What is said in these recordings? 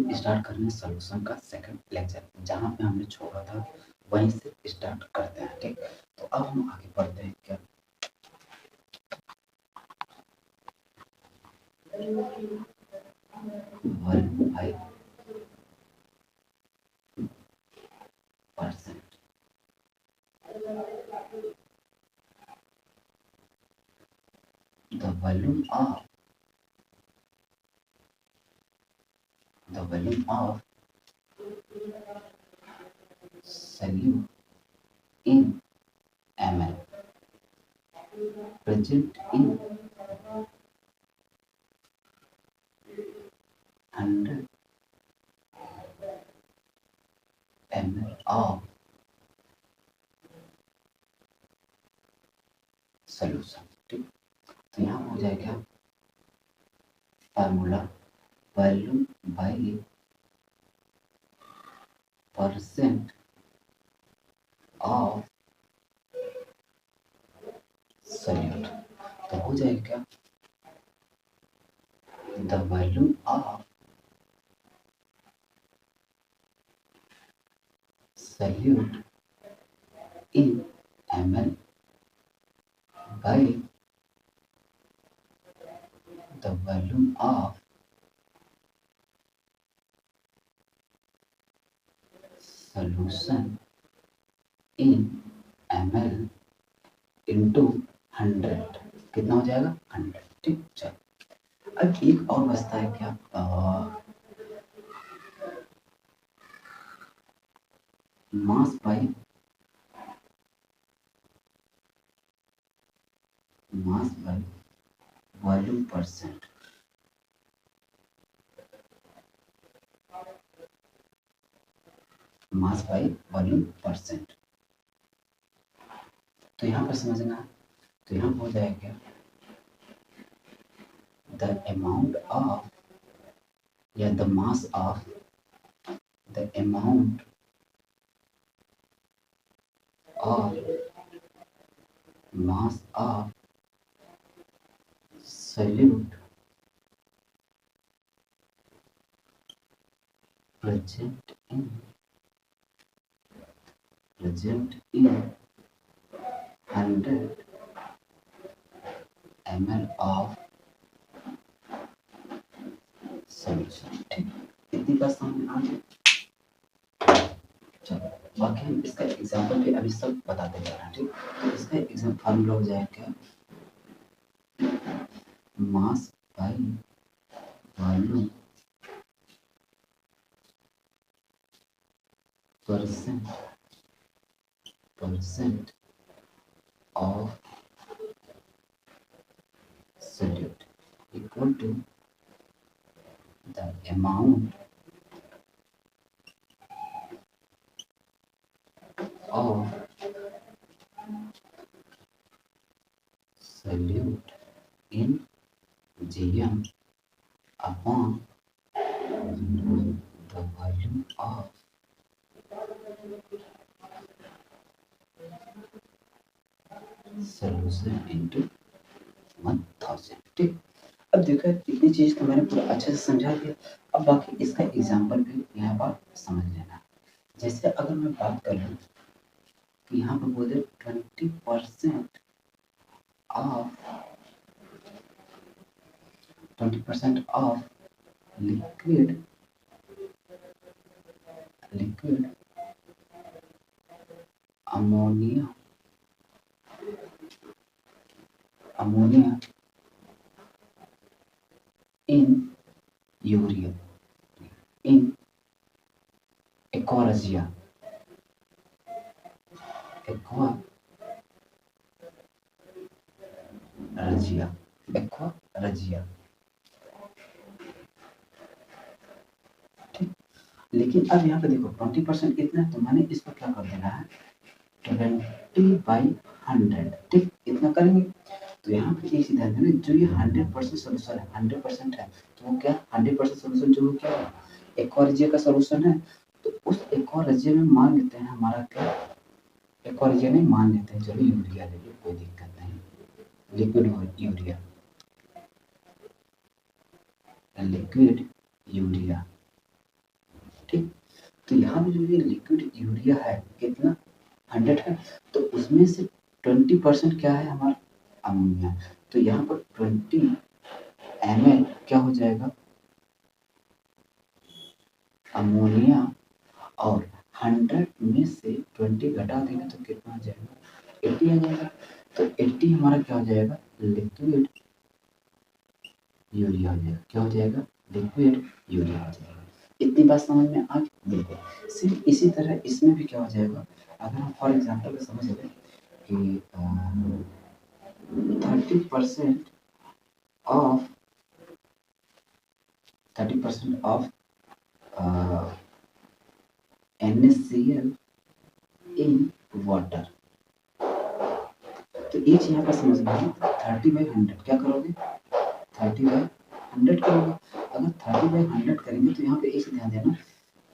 हम स्टार्ट कर रहे हैं सॉल्यूशन का सेकंड लेक्चर। जहाँ पे हमने छोड़ा था वहीं से स्टार्ट करते हैं। ठीक, तो अब हम आगे बढ़ते हैं। क्या 1/5% the volume of solute in ml present in 100 ml of solution। ठीक, तो यहाँ हो जाएगा formula volume by percent of solute. तो हो जाएगा क्या, the volume of solute in ml by the volume of solution in ml into 100। कितना हो जाएगा 100। ठीक, चलो अब एक और बचता है क्या, mass by volume percent. Mass by volume percent. तो यहाँ पर समझना, तो यहाँ हो जाएगा द अमाउंट ऑफ या the mass of the amount of mass of solute present in 100 ml of solution। ठीक, इतनी बात समझ में आ गई। चलो बाकी हम इसका एग्जांपल भी अभी सब बताते जा रहे हैं। ठीक, तो इसका एग्जांपल फार्मूला हो जाएगा mass by volume percent of solute equal to the amount of solute in gm upon the volume of solution into 1000। ठीक, अब देखो इतनी चीज तो मैंने पूरा अच्छे से समझा दिया। अब बाकी इसका एग्जाम्पल भी यहाँ पर समझ लेना। जैसे अगर मैं बात कर लूँ कि यहाँ पर बोले 20% of liquid ammonia in urea in aquaregia ठीक, लेकिन अब यहाँ पे देखो 20% इतना है, तो मैंने इसको क्या कर देना है 20/100। ठीक, इतना करेंगे। तो यहाँ पे एक ध्यान देना, जो ये 100% सोल्यूशन है 100% है, तो वो क्या 100% सोल्यूशन जो क्या है एक्वारेजिया का सोल्यूशन है। तो उस एक्वारेजिया में मान लेते हैं हमारा क्या, एक्वारेजिया में मान लेते हैं, चलो यूरिया ले लो, कोई दिक्कत नहीं, लिक्विड यूरिया ठीक। तो यहाँ पे जो ये लिक्विड यूरिया है कितना 100 है, तो उसमें से 20% क्या है हमारा अमोनिया। तो यहाँ पर 20 ml क्या हो जाएगा अमोनिया, और 100 में से 20 घटा देंगे तो कितना आ जाएगा 80 आ जाएगा। तो 80 हमारा क्या हो जाएगा लिक्विड यूरिया हो जाएगा। क्या हो जाएगा लिक्विड यूरिया हो जाएगा। इतनी बात समझ में आ गई। बिल्कुल सिर्फ इसी तरह इसमें भी क्या हो जाएगा, अगर हम फॉर एग्जाम्पल समझ लें कि 30% of 30% of NaCl in water. तो एक यहाँ पर समझना है 30/100 क्या करोगे 30/100 करोगे। अगर 30/100 करेंगे तो यहाँ पे एक ध्यान देना,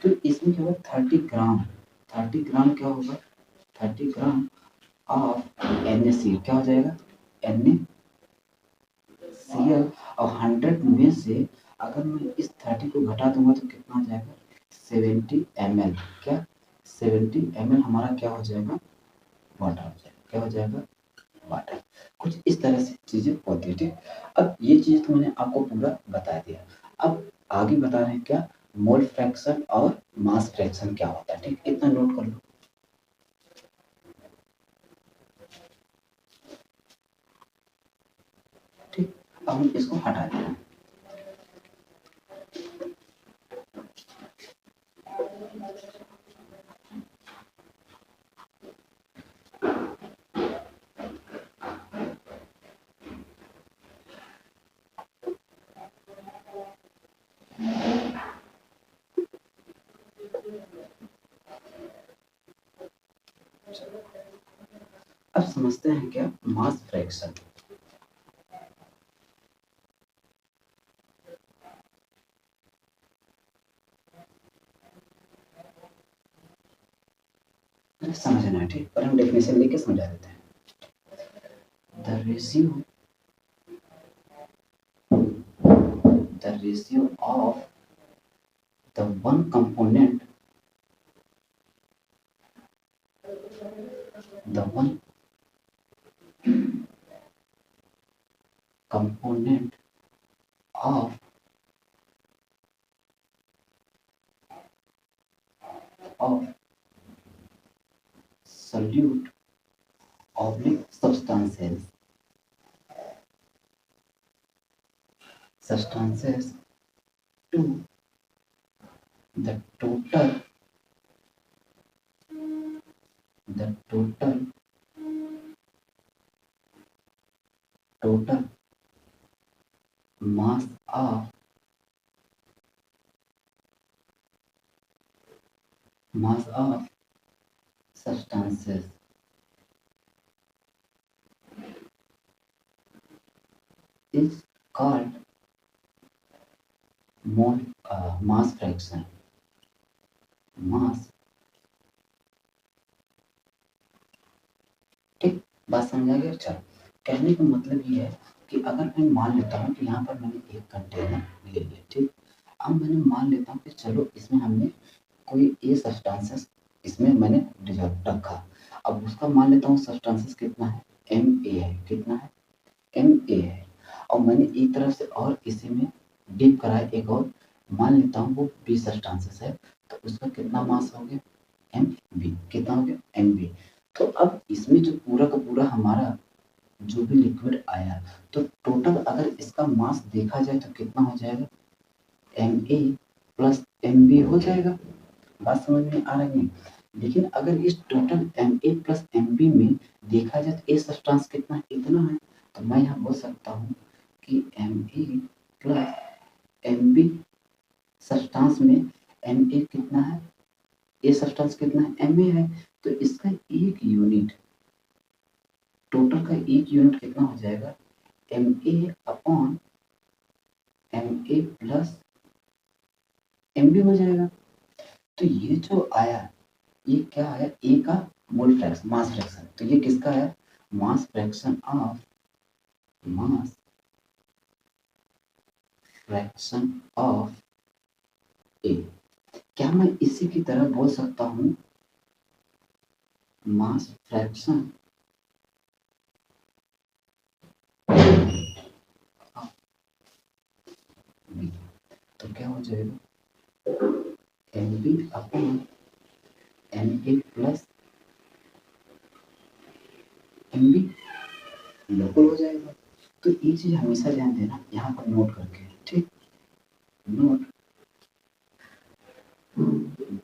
तो इसमें क्या होगा 30 ग्राम क्या होगा 30 ग्राम ऑफ NaCl क्या हो जाएगा NaCl। और 100 में से अगर मैं इस 30 को घटा दूंगा तो कितना आ जाएगा 70 ml। क्या 70 ml हमारा क्या हो जाएगा वाटर हो जाएगा। क्या हो जाएगा वाटर। कुछ इस तरह से चीजें होती है। ठीक। अब ये चीज तो मैंने आपको पूरा बता दिया। अब आगे बता रहे हैं क्या मोल फ्रैक्शन और मास फ्रैक्शन क्या होता है। ठीक, इतना नोट कर लो। ठीक, अब हम इसको हटा दें। अब समझते हैं क्या मास फ्रैक्शन। समझना है ठीक, पर हम डेफिनेशन लेके समझा देते हैं। The ratio of the one component the one component of solute oblique substances to the total mass of substances is called mass fraction। मास, ठीक, बात समझ आ गया। अच्छा, कहने का मतलब ये है कि अगर मैं मान लेता हूँ कि यहाँ पर मैंने एक कंटेनर ले लिया। ठीक, अब मैंने मान लेता हूँ कि चलो इसमें हमने कोई ए सब्सटेंसेस इसमें मैंने डिजॉल्व रखा। अब उसका मान लेता हूँ सब्सटेंसेस कितना है Ma है। कितना है Ma है। और मैंने एक तरफ से और इसी में डिप कराया एक और, मान लेता हूँ वो बी सब्सटेंसेस है, तो उसका कितना मास हो गया Mb। कितना हो गया Mb। तो अब इसमें जो पूरा का पूरा हमारा जो भी लिक्विड आया, तो टोटल अगर इसका मास देखा जाए तो कितना हो जाएगा Ma प्लस Mb हो जाएगा। बात समझ में आ रही है। लेकिन अगर इस टोटल Ma प्लस Mb में देखा जाए तो ए सब्सटेंस कितना है इतना है, तो मैं यहाँ बोल सकता हूँ कि Ma प्लस Mb सब्सटेंस में Ma कितना है, ए सब्सटेंस कितना है Ma है। तो इसका एक यूनिट, टोटल का एक यूनिट कितना हो जाएगा Ma upon Ma plus Mb हो जाएगा। तो ये जो आया ये क्या है ए का मोल फ्रैक्शन मास फ्रैक्शन। तो ये किसका है मास फ्रैक्शन ऑफ ए। क्या मैं इसी की तरह बोल सकता हूँ मास फ्रैक्शन तो क्या हो जाएगा M B upon M A plus M B, बिल्कुल हो जाएगा। तो ये चीज हमेशा ध्यान देना, यहाँ पर नोट करके, ठीक। Note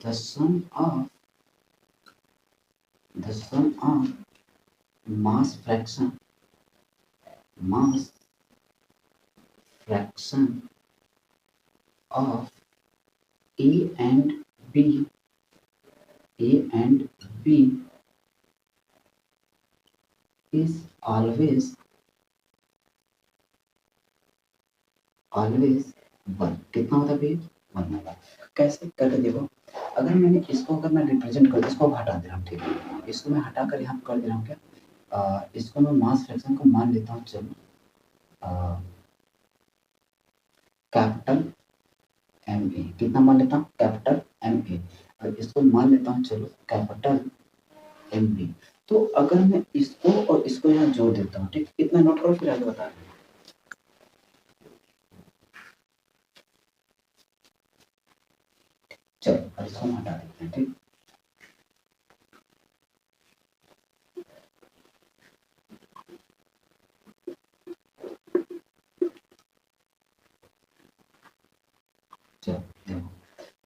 the sum of mass fraction of A and B is always 1। कितना होता है भैया 1 होगा। कैसे करके देखो, अगर मैंने इसको अगर मैं रिप्रेजेंट कर, इसको हटा दे रहा हूँ, ठीक है, इसको मैं हटा कर यहाँ कर दे रहा हूँ क्या, इसको मैं मास फ्रैक्शन को मान लेता हूँ, चलो कैपिटल एम ए, कितना मान लेता हूँ कैपिटल एम ए, और इसको मान लेता हूँ चलो कैपिटल एम बी। तो अगर मैं इसको और इसको यहाँ जोड़ देता हूँ, ठीक, इतना नोट करो फिर आगे बता रहे। चलो और इसको हटा देते हैं, ठीक। चलो देखो,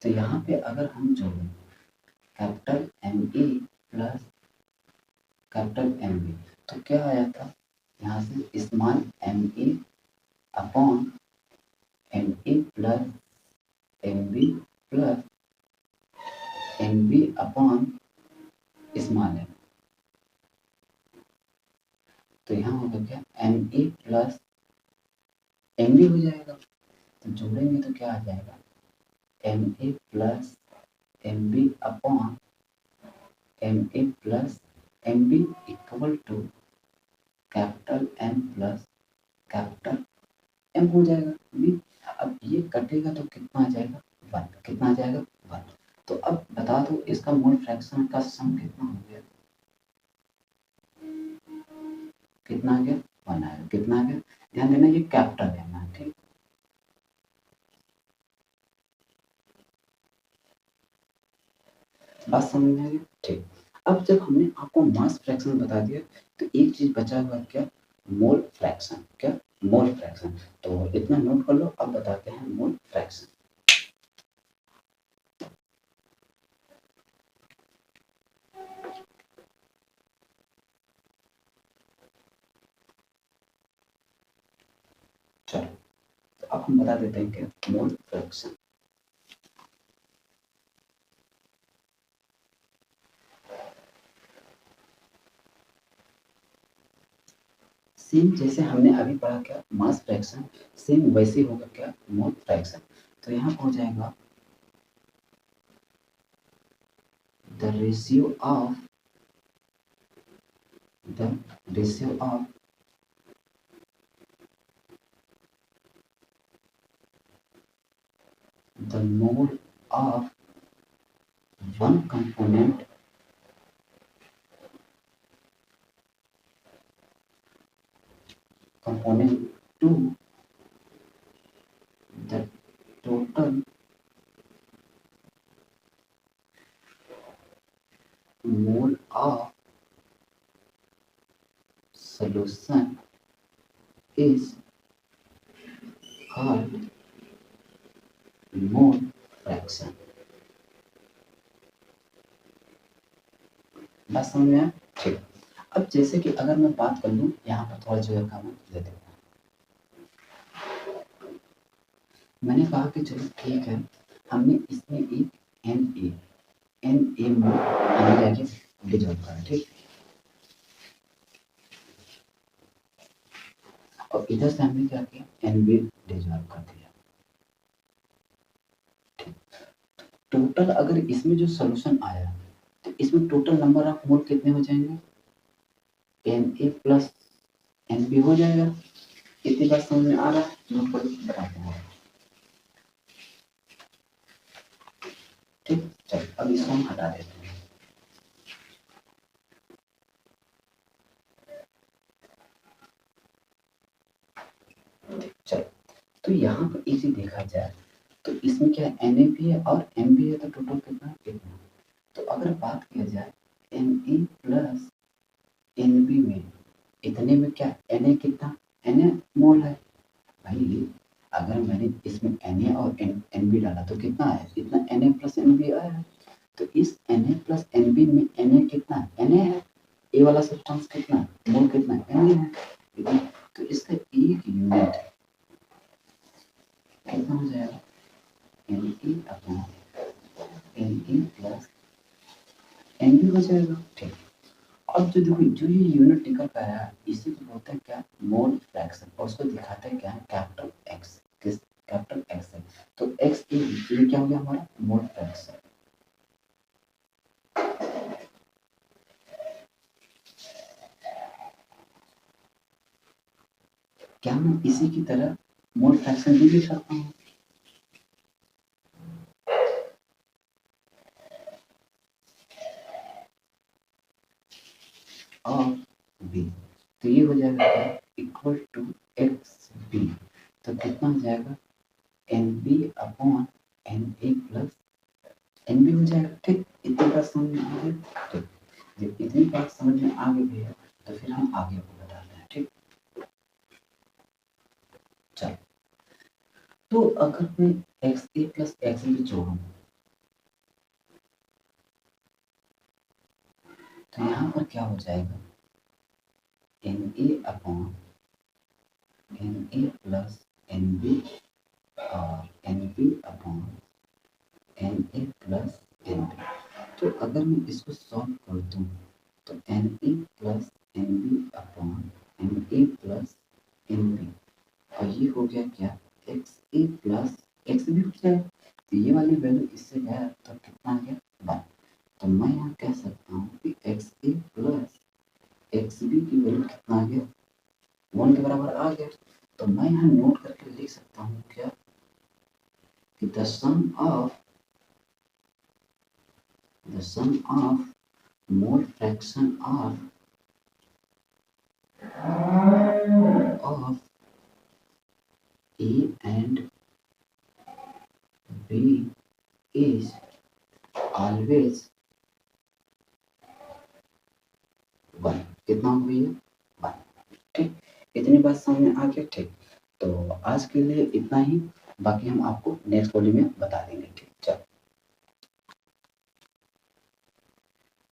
तो यहाँ पे अगर हम जोड़ें capital M A plus capital M B, तो क्या आया था यहाँ से small M A upon M A plus M B plus M B upon small M. तो यहाँ होगा क्या M A plus M B हो जाएगा, तो जोड़ेंगे तो क्या आ जाएगा M A plus M B upon M A plus M B equal to capital M plus capital M हो जाएगा बी। अब ये कटेगा तो कितना आ जाएगा 1, कितना आ जाएगा 1। तो अब बता दो इसका मोल फ्रैक्शन का सम कितना हो गया, कितना आ गया 1 आएगा, कितना आ गया, ध्यान देना ये कैपिटल एम है, ठीक। बात समझ में आ गई, ठीक। अब जब हमने आपको मास फ्रैक्शन बता दिया तो एक चीज बचा हुआ क्या, मोल फ्रैक्शन, क्या मोल फ्रैक्शन। तो इतना नोट कर लो, अब बताते हैं मोल फ्रैक्शन। चलो तो अब हम बता देते हैं क्या मोल फ्रैक्शन। सेम जैसे हमने अभी पढ़ा क्या मास फ्रैक्शन, सेम वैसे होगा क्या मोल फ्रैक्शन। तो यहाँ हो जाएगा the ratio of the mole of one component to the total mole of solution is called mole fraction। बात समझ में आया, ठीक। अब जैसे कि अगर मैं बात कर लूं यहाँ पर थोड़ा जगह का मैं दे देता हूँ। मैंने कहा कि चलो ठीक है, हमने इसमें एक एन ए मोल हमें जाके डिजॉल्व करा, ठीक। और इधर से हमने क्या किया एन बी डिजॉल्व कर दिया। टोटल अगर इसमें जो सॉल्यूशन आया तो इसमें टोटल नंबर ऑफ मोल कितने हो जाएंगे N A plus N B हो जाएगा। इतनी बात समझ में आ रहा है, नोट कर बताते हैं, ठीक, चल अब इसको हम हटा देते हैं। चल तो यहाँ पर इसे देखा जाए तो इसमें क्या एन ए भी है और एम भी है, तो टोटल कितना कितना। तो अगर बात किया जाए N A plus N B में, इतने में क्या एन ए कितना, एन ए मोल है भाई। अगर मैंने इसमें एन ए और एन बी डाला तो कितना आया, इतना N A plus N B आया है। तो इस N A plus N B में एन ए कितना, एन ए है, ए वाला सब्सटेंस कितना, मोल कितना, एन ए है। तो इसका एक यूनिट कितना हो जाएगा, N A upon N A plus N B हो जाएगा। ठीक, अब जो देखो जो ये यूनिट निकल कर आया इसी को बोलते हैं क्या, मोल फ्रैक्शन, और उसको दिखाते हैं क्या, कैपिटल एक्स, किस कैपिटल एक्स है। तो एक्स ये क्या हो गया हमारा मोल फ्रैक्शन। क्या मैं इसी की तरह मोल फ्रैक्शन भी लिख सकता हूँ, और बी, तो ये हो जाएगा क्या, इक्वल टू एक्स बी। तो कितना हो जाएगा N B upon N A plus N B हो जाएगा। ठीक, इतनी बात समझ में आ गई। तो जब इतनी बात समझ में आ गई है तो फिर हम आगे को बताते हैं। ठीक, चलो तो अगर मैं X A plus X B जोड़ूं तो यहाँ पर क्या हो जाएगा, N A upon N A plus N B और N B upon N A plus N B. तो अगर मैं इसको सॉल्व कर दूं तो N A plus N B upon N A plus N B, और ये हो गया क्या, X A plus X B हो जाएगा। तो ये वाली वैल्यू इससे गया तो कितना आ गया, वन। तो मैं यहाँ कह सकता हूँ कि x A plus X B की वैल्यू कितना आ गया, वन के बराबर आ गया। तो मैं यहाँ नोट करके लिख सकता हूँ क्या, कि the sum of mole fraction of A and B is always one. कितना हो गई है, वन। ठीक, इतनी बात समझ में आ गया। ठीक, तो आज के लिए इतना ही, बाकी हम आपको नेक्स्ट वीडियो में बता देंगे। ठीक।